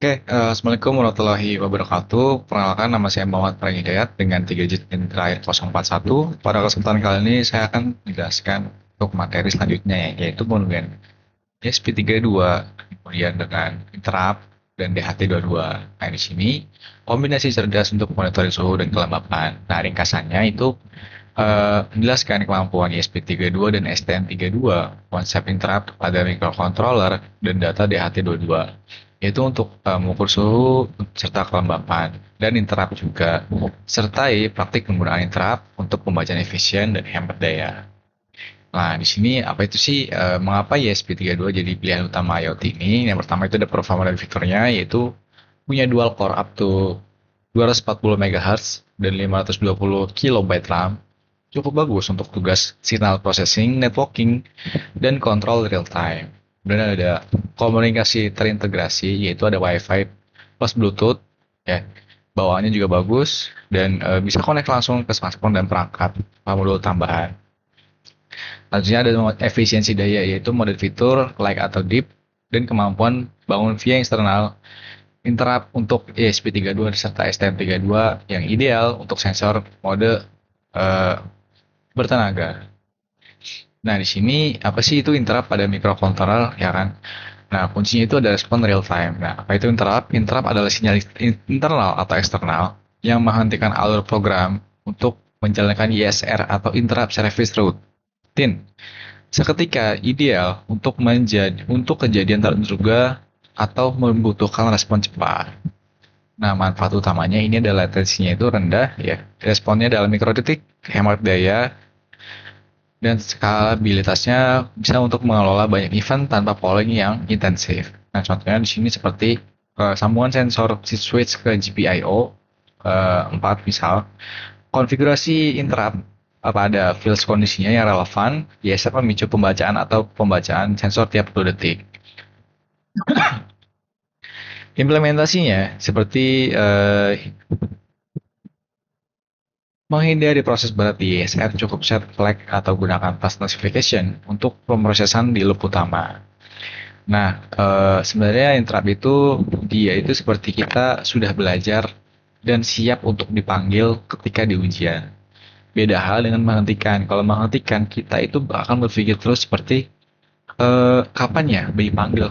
Assalamualaikum warahmatullahi wabarakatuh. Perkenalkan, nama saya Muhammad Farhan Hidayat dengan 3 digit PIN terakhir 041. Pada kesempatan kali ini saya akan menjelaskan untuk materi selanjutnya yaitu penggunaan ESP32 kemudian dengan interrupt dan DHT22. Nah, di sini kombinasi cerdas untuk monitoring suhu dan kelembapan. Nah, ringkasannya itu menjelaskan kemampuan ESP32 dan STM32, konsep interrupt pada microcontroller, dan data DHT22, yaitu untuk mengukur suhu serta kelembapan, dan interrupt juga, sertai praktik penggunaan interrupt untuk pembacaan efisien dan hemat daya. Nah, di sini apa itu sih, mengapa ESP32 jadi pilihan utama IoT ini? Yang pertama itu ada performa dan fiturnya, yaitu punya dual core up to 240 MHz dan 520 KB RAM, cukup bagus untuk tugas signal processing, networking, dan kontrol real time. Dan ada komunikasi terintegrasi, yaitu ada Wi-Fi plus Bluetooth, ya. Bawaannya juga bagus dan bisa connect langsung ke smartphone dan perangkat modul tambahan. Selanjutnya ada efisiensi daya, yaitu mode fitur like atau deep dan kemampuan bangun via eksternal interrupt untuk ESP32 serta STM32 yang ideal untuk sensor mode uh, bertenaga. Nah, di sini apa sih itu interrupt pada microcontroller, ya kan? Nah, kuncinya itu ada respon real time. Nah, apa itu interrupt? Interrupt adalah sinyal internal atau eksternal yang menghentikan alur program untuk menjalankan ISR atau interrupt service routine. Seketika ideal untuk kejadian tak terduga atau membutuhkan respon cepat. Nah, manfaat utamanya ini adalah latensinya itu rendah, ya. Responnya dalam mikrodetik, hemat daya, dan skalabilitasnya bisa untuk mengelola banyak event tanpa polling yang intensif. Nah, contohnya di sini seperti sambungan sensor switch ke GPIO 4 misal, konfigurasi interrupt pada field kondisinya yang relevan, biasa memicu pembacaan atau pembacaan sensor tiap 2 detik. Implementasinya seperti menghindari proses berat di ESR, cukup set flag atau gunakan task notification untuk pemrosesan di loop utama. Nah, sebenarnya interrupt itu dia itu seperti kita sudah belajar dan siap untuk dipanggil ketika di ujian. Beda hal dengan menghentikan. Kalau menghentikan, kita itu akan berpikir terus seperti kapannya dipanggil,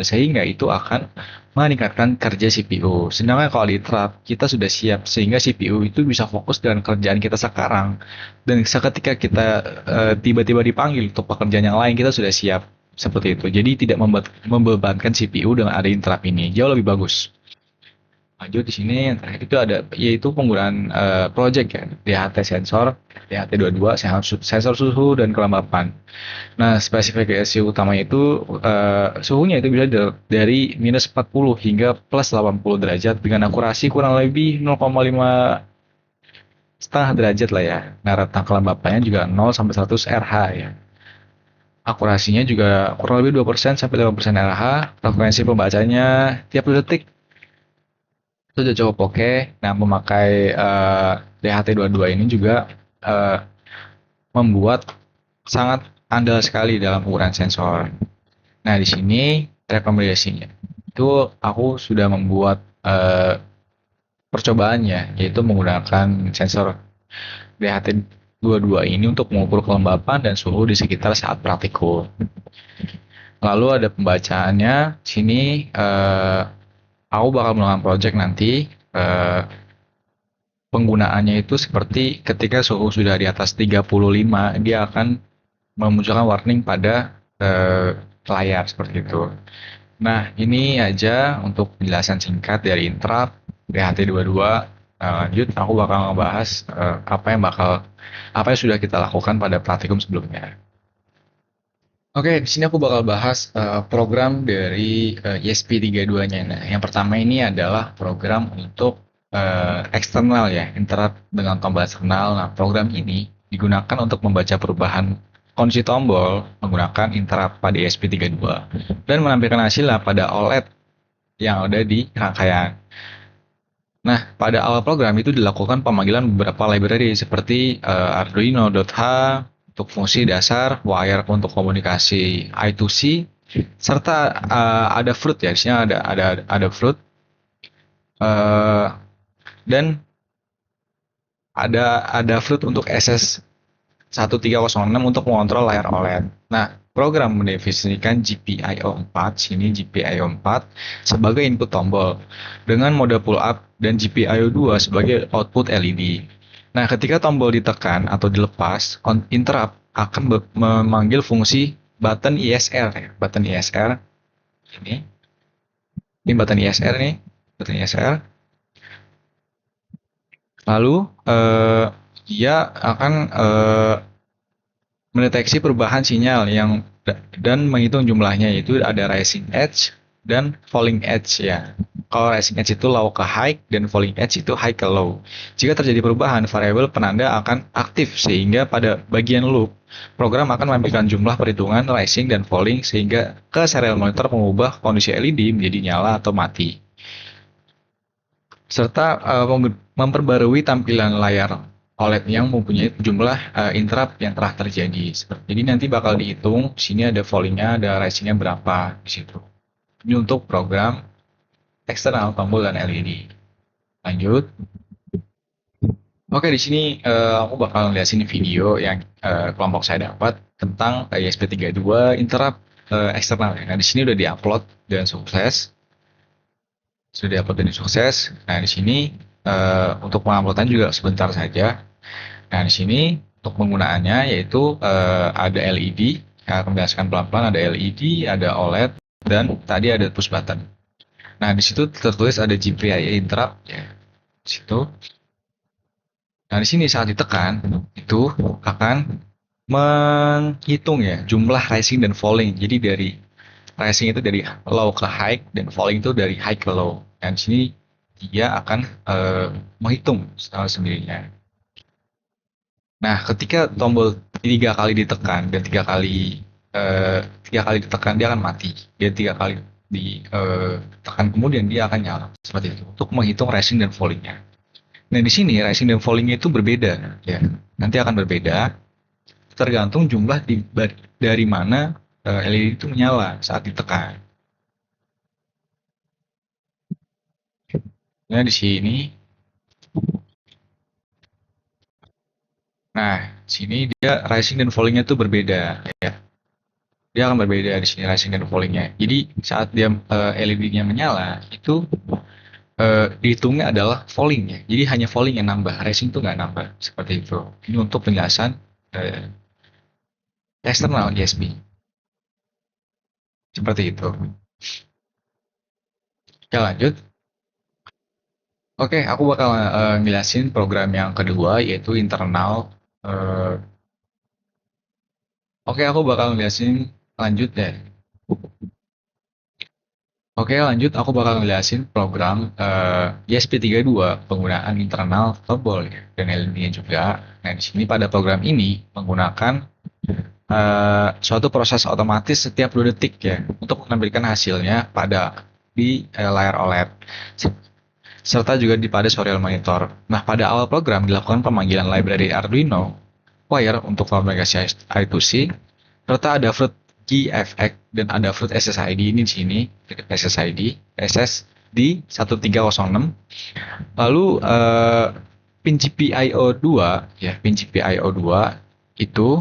sehingga itu akan meningkatkan kerja CPU. Sedangkan kalau di trap, kita sudah siap sehingga CPU itu bisa fokus dengan kerjaan kita sekarang. Dan seketika kita tiba-tiba dipanggil untuk pekerjaan yang lain, kita sudah siap seperti itu. Jadi tidak membebankan CPU dengan ada interrupt ini. Jauh lebih bagus. Lanjut di sini yang terakhir itu ada yaitu penggunaan project ya, DHT sensor, DHT22 sensor suhu dan kelembapan. Nah, spesifikasi utamanya itu suhunya itu bisa dari minus 40 hingga plus 80 derajat dengan akurasi kurang lebih 0,5 setengah derajat lah ya. Nah, rentang kelembapannya juga 0 sampai 100 RH ya. Akurasinya juga kurang lebih 2% sampai 5% RH. Frekuensi pembacanya tiap detik itu udah cukup oke. Nah, memakai DHT22 ini juga uh, membuat sangat andal sekali dalam ukuran sensor. Nah, di sini rekomendasinya itu aku sudah membuat percobaannya, yaitu menggunakan sensor DHT22 ini untuk mengukur kelembapan dan suhu di sekitar saat praktikum. Lalu ada pembacaannya. Sini aku bakal melakukan project nanti. Penggunaannya itu seperti ketika suhu sudah di atas 35, dia akan memunculkan warning pada layar seperti itu. Nah, ini aja untuk penjelasan singkat dari interrupt DHT22. Lanjut, aku bakal ngebahas apa yang sudah kita lakukan pada praktikum sebelumnya. Oke, di sini aku bakal bahas program dari ESP32-nya. Nah, yang pertama ini adalah program untuk eksternal ya, interrupt dengan tombol eksternal. Nah, program ini digunakan untuk membaca perubahan kunci tombol menggunakan interrupt pada ESP32 dan menampilkan hasilnya pada OLED yang ada di rangkaian. Nah, pada awal program itu dilakukan pemanggilan beberapa library seperti Arduino.h untuk fungsi dasar, wire untuk komunikasi I2C, serta ada fruit ya, di sini ada fruit eh, dan ada fruit untuk SS 1306 untuk mengontrol layar OLED. Nah, program mendefinisikan GPIO 4, sini GPIO 4 sebagai input tombol dengan mode pull up dan GPIO 2 sebagai output LED. Nah, ketika tombol ditekan atau dilepas, interrupt akan memanggil fungsi button ISR ya. Button ISR ini. Ini button ISR nih, button ISR. Lalu dia akan mendeteksi perubahan sinyal dan menghitung jumlahnya, yaitu ada rising edge dan falling edge ya. Kalau rising edge itu low ke high dan falling edge itu high ke low. Jika terjadi perubahan, variabel penanda akan aktif sehingga pada bagian loop program akan menampilkan jumlah perhitungan rising dan falling sehingga ke serial monitor mengubah kondisi LED menjadi nyala atau mati. Serta memperbarui tampilan layar OLED yang mempunyai jumlah interrupt yang telah terjadi. Jadi nanti bakal dihitung, sini ada fallingnya, ada risingnya berapa di situ. Ini untuk program eksternal tombol dan LED. Lanjut. Oke, di sini aku bakal ngeliatin video yang kelompok saya dapat tentang ESP32 interrupt eksternal. Nah, di sini udah diupload dan sukses. Sudah diupload dan sukses. Nah, di sini untuk penguploadan juga sebentar saja. Nah, di sini untuk penggunaannya yaitu ada LED, saya akan menjelaskan pelan-pelan, ada LED, ada OLED, dan tadi ada push button. Nah, di situ tertulis ada GPIO interrupt ya. Di situ. Nah, di sini saat ditekan itu akan menghitung ya jumlah rising dan falling. Jadi dari rising itu dari low ke high dan falling itu dari high ke low. Dan di sini dia akan menghitung secara sendirinya. Nah, ketika tombol 3 kali ditekan dan 3 kali ditekan dia akan mati. Dia 3 kali ditekan kemudian dia akan nyala seperti itu untuk menghitung rising dan fallingnya. Nah, di sini rising dan fallingnya itu berbeda ya. Nanti akan berbeda tergantung jumlah dari mana LED itu menyala saat ditekan. Nah, di sini. Nah, sini dia rising dan fallingnya itu berbeda ya. Dia akan berbeda di sini rising dan fallingnya. Jadi saat dia LED-nya menyala itu dihitungnya adalah fallingnya. Jadi hanya falling yang nambah, rising itu nggak nambah seperti itu. Ini untuk penjelasan eksternal ISP. Seperti itu. Oke, lanjut. Oke, aku bakal ngelasin program yang kedua yaitu internal. Oke, aku bakal ngelasin lanjut deh. Oke, lanjut aku bakal ngelasin program ESP32 penggunaan internal tombol ya, dan LED-nya juga. Nah, di sini pada program ini menggunakan suatu proses otomatis setiap 2 detik ya untuk menampilkan hasilnya di layar OLED serta juga pada serial monitor. Nah, pada awal program dilakukan pemanggilan library Arduino Wire untuk komunikasi I2C serta ada fruit GFX dan ada fruit SSID ini di sini SSID SSD 1306. Lalu pin GPIO 2 ya, pin GPIO 2 itu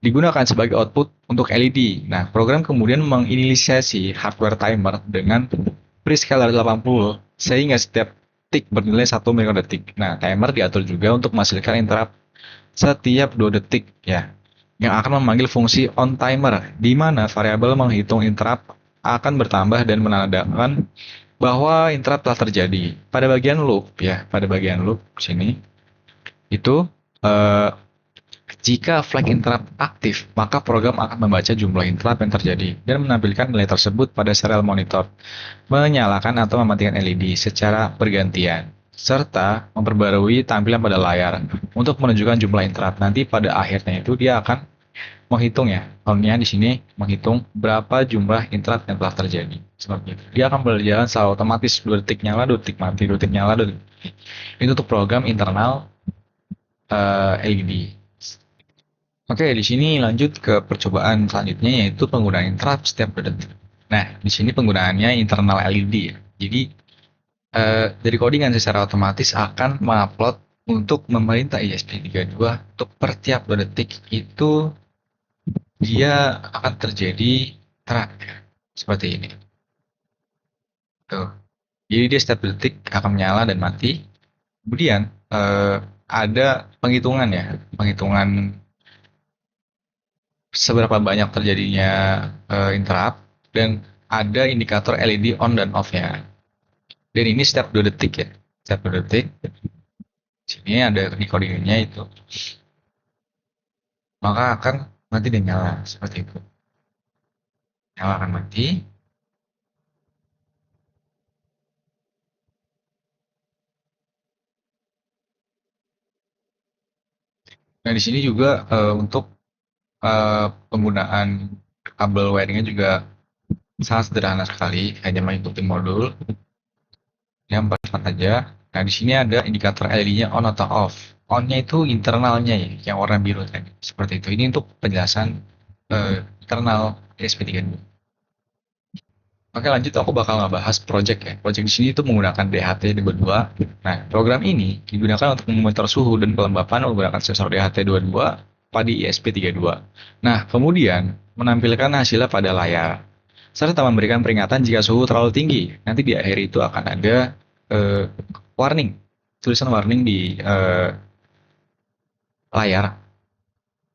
digunakan sebagai output untuk LED. Nah, program kemudian menginisiasi hardware timer dengan prescaler 80 sehingga setiap tick bernilai 1 mikrodetik. Nah, timer diatur juga untuk menghasilkan interrupt setiap 2 detik ya, yang akan memanggil fungsi on timer di mana variabel menghitung interrupt akan bertambah dan menandakan bahwa interrupt telah terjadi. Pada bagian loop ya, pada bagian loop sini itu jika flag interrupt aktif, maka program akan membaca jumlah interrupt yang terjadi dan menampilkan nilai tersebut pada serial monitor, menyalakan atau mematikan LED secara bergantian, serta memperbarui tampilan pada layar untuk menunjukkan jumlah interrupt. Nanti pada akhirnya itu dia akan menghitung ya, tahunnya di sini menghitung berapa jumlah interrupt yang telah terjadi. Seperti itu. Dia akan berjalan secara otomatis 2 detik nyala, 2 detik mati, 2 detik nyala, 2 detik mati. Itu untuk program internal LED. Oke, di sini lanjut ke percobaan selanjutnya yaitu penggunaan interrupt setiap detik. Nah, di sini penggunaannya internal LED ya. Jadi dari codingan secara otomatis akan mengupload untuk memerintah ESP32 untuk per tiap 2 detik itu dia akan terjadi terang ya. Seperti ini. Tuh. Jadi dia setiap detik akan menyala dan mati. Kemudian ada penghitungan ya, penghitungan seberapa banyak terjadinya interrupt dan ada indikator LED on dan off-nya. Dan ini setiap 2 detik ya. Setiap 2 detik. Sini ada recordingnya itu. Maka akan nanti dia nyala seperti itu. Nyala akan mati. Nah, di sini juga untuk penggunaan kabel wiringnya juga sangat sederhana sekali, hanya mengikuti modul yang empat aja. Nah, di sini ada indikator LED-nya on atau off. On-nya itu internalnya ya, yang warna biru tadi. Seperti itu. Ini untuk penjelasan internal ESP32. Oke, lanjut aku bakal ngebahas project ya. Project di sini itu menggunakan DHT22. Nah, program ini digunakan untuk memonitor suhu dan kelembapan menggunakan sensor DHT22 pada ISP32. Nah, kemudian menampilkan hasilnya pada layar serta memberikan peringatan jika suhu terlalu tinggi. Nanti di akhir itu akan ada warning, tulisan warning di layar.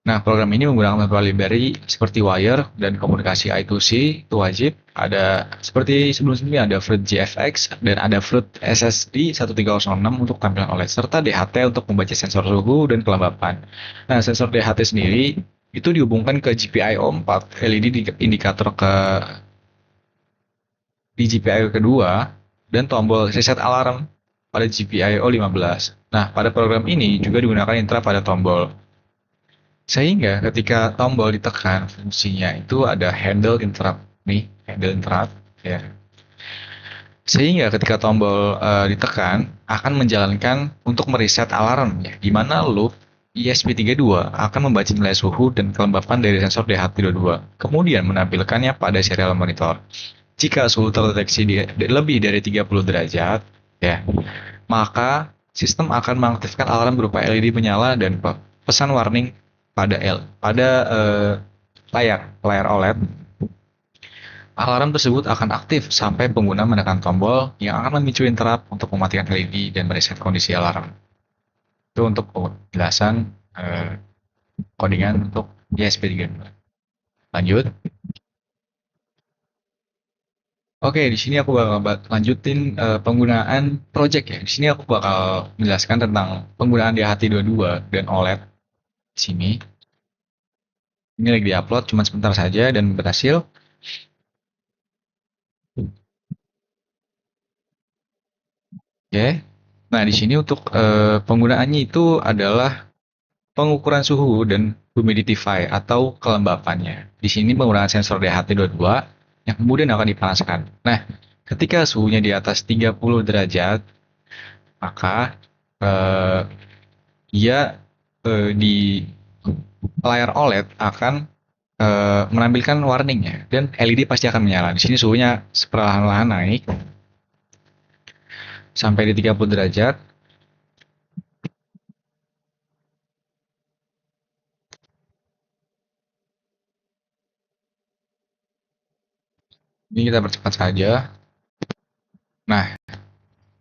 Nah, program ini menggunakan beberapa library seperti Wire dan komunikasi I2C itu wajib. Ada seperti sebelum-sebelumnya ada FruitGFX dan ada Fruit SSD 1306 untuk tampilan OLED serta DHT untuk membaca sensor suhu dan kelembapan. Nah, sensor DHT sendiri itu dihubungkan ke GPIO 4 LED indikator di GPIO kedua dan tombol reset alarm pada GPIO 15. Nah, pada program ini juga digunakan intra pada tombol. Sehingga ketika tombol ditekan, fungsinya itu ada handle interrupt nih, handle interrupt ya. Sehingga ketika tombol ditekan akan menjalankan untuk mereset alarm ya, di mana loop ESP32 akan membaca nilai suhu dan kelembapan dari sensor DHT22, kemudian menampilkannya pada serial monitor. Jika suhu terdeteksi lebih dari 30 derajat, ya, maka sistem akan mengaktifkan alarm berupa LED menyala dan pesan warning pada layar OLED. Alarm tersebut akan aktif sampai pengguna menekan tombol yang akan memicu interrupt untuk mematikan LED dan mereset kondisi alarm. Itu untuk penjelasan codingan untuk ESP32. Lanjut. Oke, di sini aku bakal lanjutin penggunaan project ya. Di sini aku bakal menjelaskan tentang penggunaan DHT22 dan OLED di sini. Ini lagi diupload cuma sebentar saja dan berhasil. Oke. Nah, di sini untuk penggunaannya itu adalah pengukuran suhu dan humidify atau kelembapannya. Di sini penggunaan sensor DHT22 yang kemudian akan dipanaskan. Nah, ketika suhunya di atas 30 derajat, maka eh, dia di layar OLED akan menampilkan warningnya dan LED pasti akan menyala. Di sini suhunya perlahan-lahan naik sampai di 30 derajat. Ini kita percepat saja. Nah,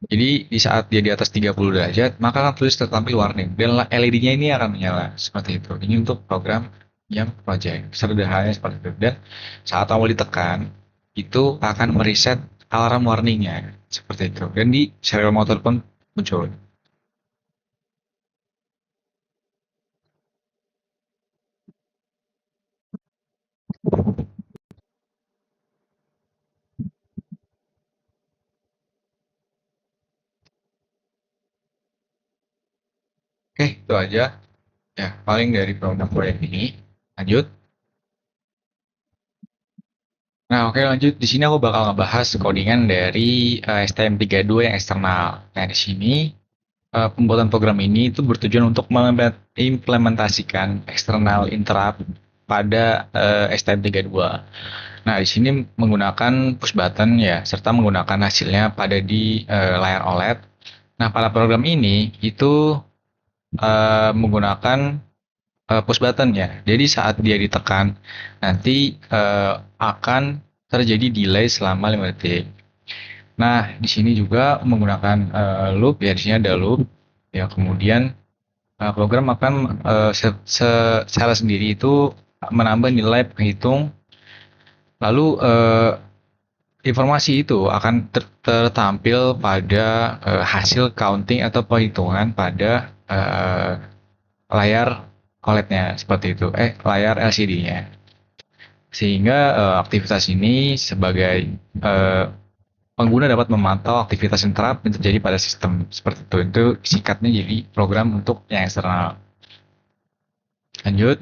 jadi di saat dia di atas 30 derajat, maka akan tulis tertampil warning dan LED-nya ini akan menyala seperti itu. Ini untuk program yang project. Sederhananya seperti itu. Dan saat tombol ditekan, itu akan mereset alarm warningnya seperti itu. Dan di serial motor pun muncul. Oke, itu aja. Ya, paling dari program proyek ini. Lanjut. Nah, oke lanjut. Di sini aku bakal ngebahas codingan dari STM32 yang eksternal. Nah, di sini pembuatan program ini itu bertujuan untuk mengimplementasikan external interrupt pada STM32. Nah, di sini menggunakan push button ya, serta menggunakan hasilnya pada di layar OLED. Nah, pada program ini itu menggunakan push button ya. Jadi saat dia ditekan, nanti akan terjadi delay selama 5 detik. Nah, di sini juga menggunakan loop ya, di sini ada loop. Ya, kemudian program akan secara sendiri itu menambah nilai penghitung, lalu informasi itu akan tertampil pada hasil counting atau perhitungan pada layar OLED-nya seperti itu, layar LCD-nya. Sehingga aktivitas ini sebagai pengguna dapat memantau aktivitas yang terjadi pada sistem seperti itu. Itu singkatnya jadi program untuk yang eksternal. Lanjut.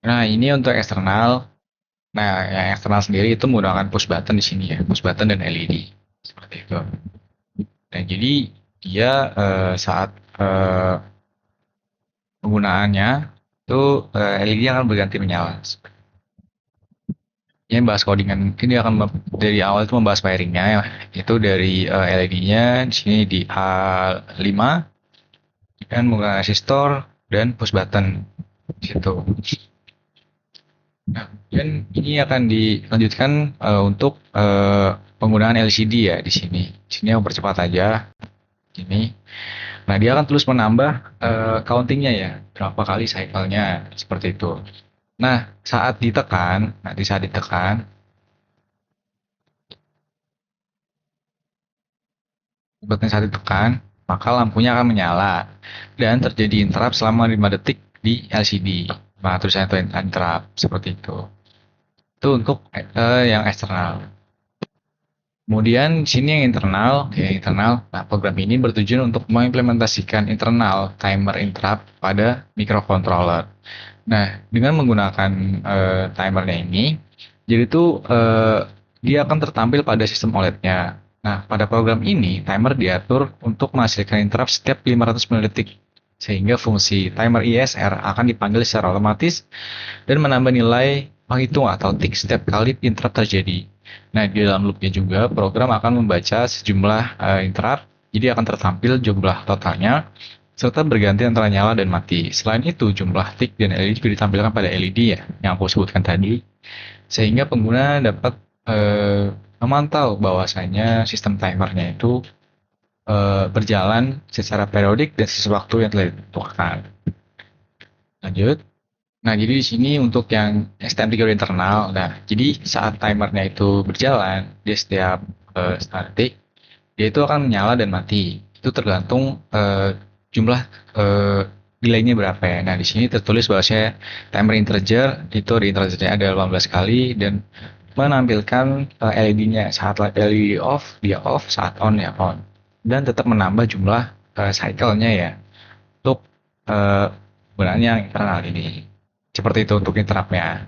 Nah, ini untuk eksternal. Nah, yang eksternal sendiri itu menggunakan push button di sini ya, push button dan LED seperti itu. Nah, jadi dia saat penggunaannya itu LED akan berganti menyala. Ini bahas codingan, ini akan dari awal itu membahas wiringnya ya. Itu dari LED-nya di sini di A5 dan menggunakan resistor dan push button di situ. Nah, dan ini akan dilanjutkan untuk penggunaan LCD ya di sini. Di sini yang percepat aja. Ini. Nah, dia akan terus menambah countingnya ya, berapa kali cycle-nya seperti itu. Nah, nanti saat ditekan, button saat ditekan, maka lampunya akan menyala dan terjadi interrupt selama 5 detik di LCD. Nah, tulisannya itu interrupt seperti itu. Itu untuk yang eksternal. Kemudian di sini yang internal. Nah, program ini bertujuan untuk mengimplementasikan internal timer interrupt pada microcontroller. Nah, dengan menggunakan timernya ini, jadi itu dia akan tertampil pada sistem OLED-nya. Nah, pada program ini, timer diatur untuk menghasilkan interrupt setiap 500 detik, sehingga fungsi timer ISR akan dipanggil secara otomatis dan menambah nilai penghitung atau tick setiap kali interrupt terjadi. Nah, di dalam loopnya juga, program akan membaca sejumlah interrupt, jadi akan tertampil jumlah totalnya, serta berganti antara nyala dan mati. Selain itu, jumlah tick dan LED juga ditampilkan pada LED ya, yang aku sebutkan tadi, sehingga pengguna dapat memantau bahwasanya sistem timernya itu berjalan secara periodik dan sesuai waktu yang telah ditentukan. Lanjut. Nah, jadi di sini untuk yang STM32 internal, nah, jadi saat timernya itu berjalan, di setiap setengah detik, dia itu akan menyala dan mati. Itu tergantung jumlah delaynya berapa ya. Nah, di sini tertulis bahwasanya timer integer itu di integernya ada 18 kali dan menampilkan LED-nya saat LED off dia off, saat on ya on, dan tetap menambah jumlah cycle-nya ya untuk penggunaan yang internal ini. Seperti itu untuk interrupt-nya.